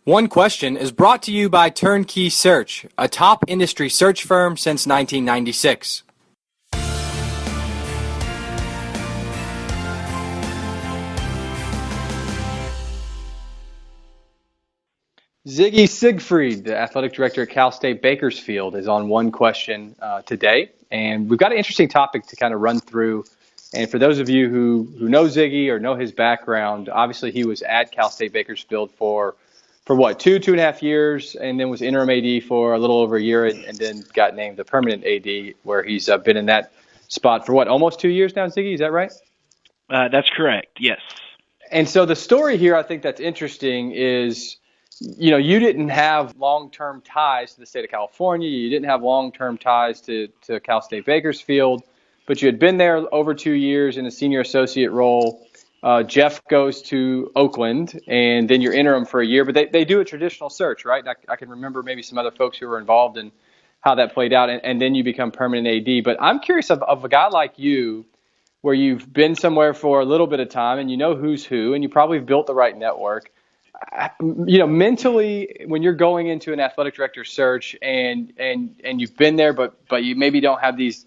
One Question is brought to you by Turnkey Search, a top industry search firm since 1996. Ziggy Siegfried, the athletic director at Cal State Bakersfield, is on One Question today. And we've got an interesting topic to kind of run through. And for those of you who know Ziggy or know his background, obviously he was at Cal State Bakersfield for what, two and a half years, and then was interim AD for a little over a year, and then got named the permanent AD, where he's been in that spot for what, almost 2 years now, Ziggy? Is that right? That's correct, yes. And so the story here I think that's interesting is, you didn't have long-term ties to the state of California. You didn't have long-term ties to Cal State Bakersfield, but you had been there over 2 years in a senior associate role. Jeff goes to Oakland, and then you're interim for a year. But they do a traditional search, right? I can remember maybe some other folks who were involved in how that played out, and then you become permanent AD. But I'm curious of a guy like you, where you've been somewhere for a little bit of time, and you know who's who, and you probably have built the right network. Mentally, when you're going into an athletic director search and you've been there, but you maybe don't have these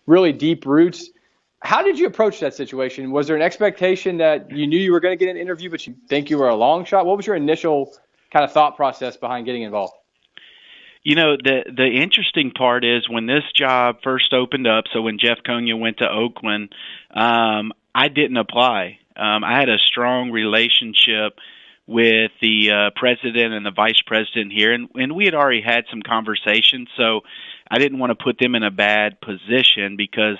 really deep roots. How did you approach that situation? Was there an expectation that you knew you were going to get an interview, but you think you were a long shot? What was your initial kind of thought process behind getting involved? The interesting part is when this job first opened up, so when Jeff Konya went to Oakland, I didn't apply. I had a strong relationship with the president and the vice president here, and we had already had some conversations, so I didn't want to put them in a bad position because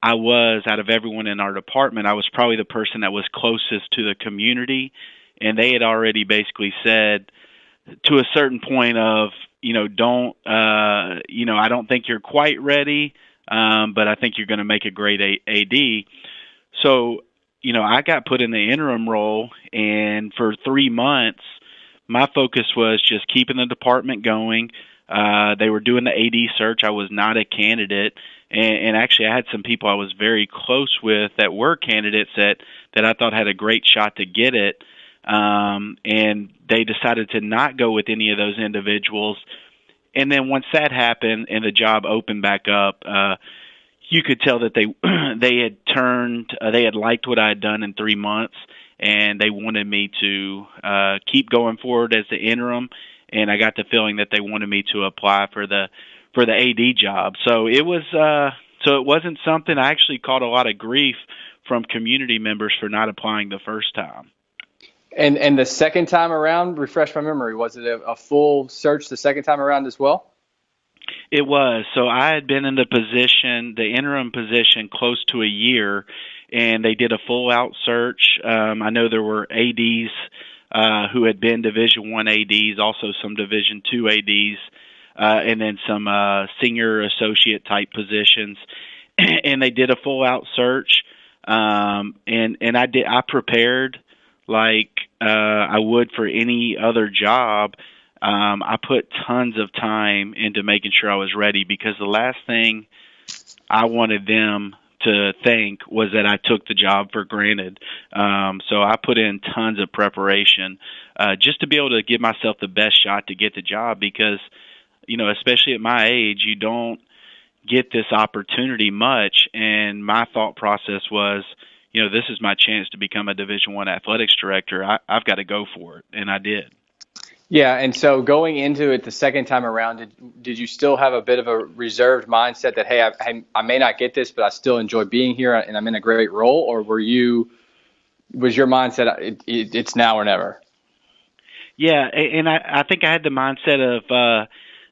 I was, out of everyone in our department, I was probably the person that was closest to the community, and they had already basically said to a certain point of, I don't think you're quite ready, but I think you're going to make a great AD. So, I got put in the interim role, and for 3 months, my focus was just keeping the department going. They were doing the AD search. I was not a candidate. And actually, I had some people I was very close with that were candidates that I thought had a great shot to get it. And they decided to not go with any of those individuals. And then once that happened and the job opened back up, you could tell that they had liked what I had done in 3 months, and they wanted me to keep going forward as the interim. And I got the feeling that they wanted me to apply for the AD job. So it wasn't something. I actually caught a lot of grief from community members for not applying the first time. And the second time around, refresh my memory, was it a full search the second time around as well? It was. So I had been in the interim position, close to a year, and they did a full-out search. I know there were ADs who had been Division I ADs, also some Division II ADs, and then some senior associate type positions. And they did a full-out search, and I prepared like I would for any other job. I put tons of time into making sure I was ready, because the last thing I wanted them to think was that I took the job for granted. So I put in tons of preparation just to be able to give myself the best shot to get the job, because, especially at my age, you don't get this opportunity much. And my thought process was, this is my chance to become a Division I athletics director. I've got to go for it, and I did. Yeah, and so going into it the second time around, did you still have a bit of a reserved mindset that, hey, I may not get this, but I still enjoy being here and I'm in a great role? Or was your mindset, it's now or never? Yeah, and I think I had the mindset of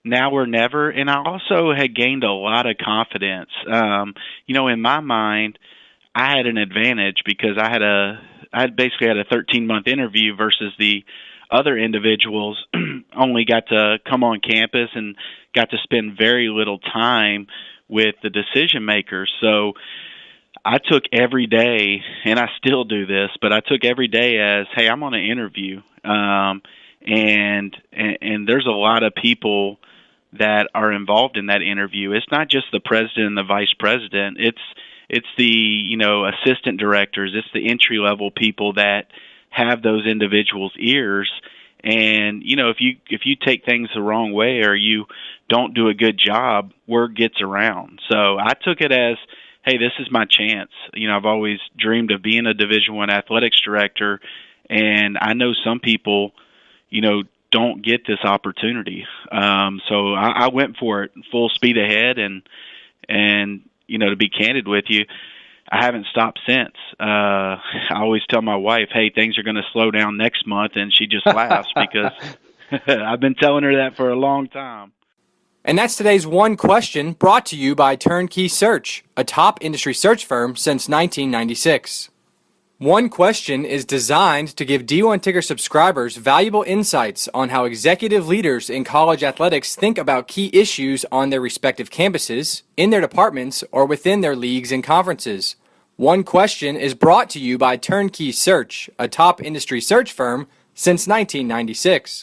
now or never, and I also had gained a lot of confidence. In my mind, I had an advantage because I basically had a 13-month interview versus the other individuals only got to come on campus and got to spend very little time with the decision makers. So I took every day, and I still do this, but I took every day as, hey, I'm on an interview. And there's a lot of people that are involved in that interview. It's not just the president and the vice president. It's the, assistant directors. It's the entry level people that have those individuals' ears, And if you take things the wrong way or you don't do a good job, word gets around. So I took it as, hey, this is my chance. I've always dreamed of being a Division I athletics director, and I know some people, don't get this opportunity. So I went for it full speed ahead, and to be candid with you, I haven't stopped since. I always tell my wife, hey, things are going to slow down next month, and she just laughs because I've been telling her that for a long time. And that's today's One Question, brought to you by Turnkey Search, a top industry search firm since 1996. One Question is designed to give D1 Ticker subscribers valuable insights on how executive leaders in college athletics think about key issues on their respective campuses, in their departments, or within their leagues and conferences. One Question is brought to you by Turnkey Search, a top industry search firm since 1996.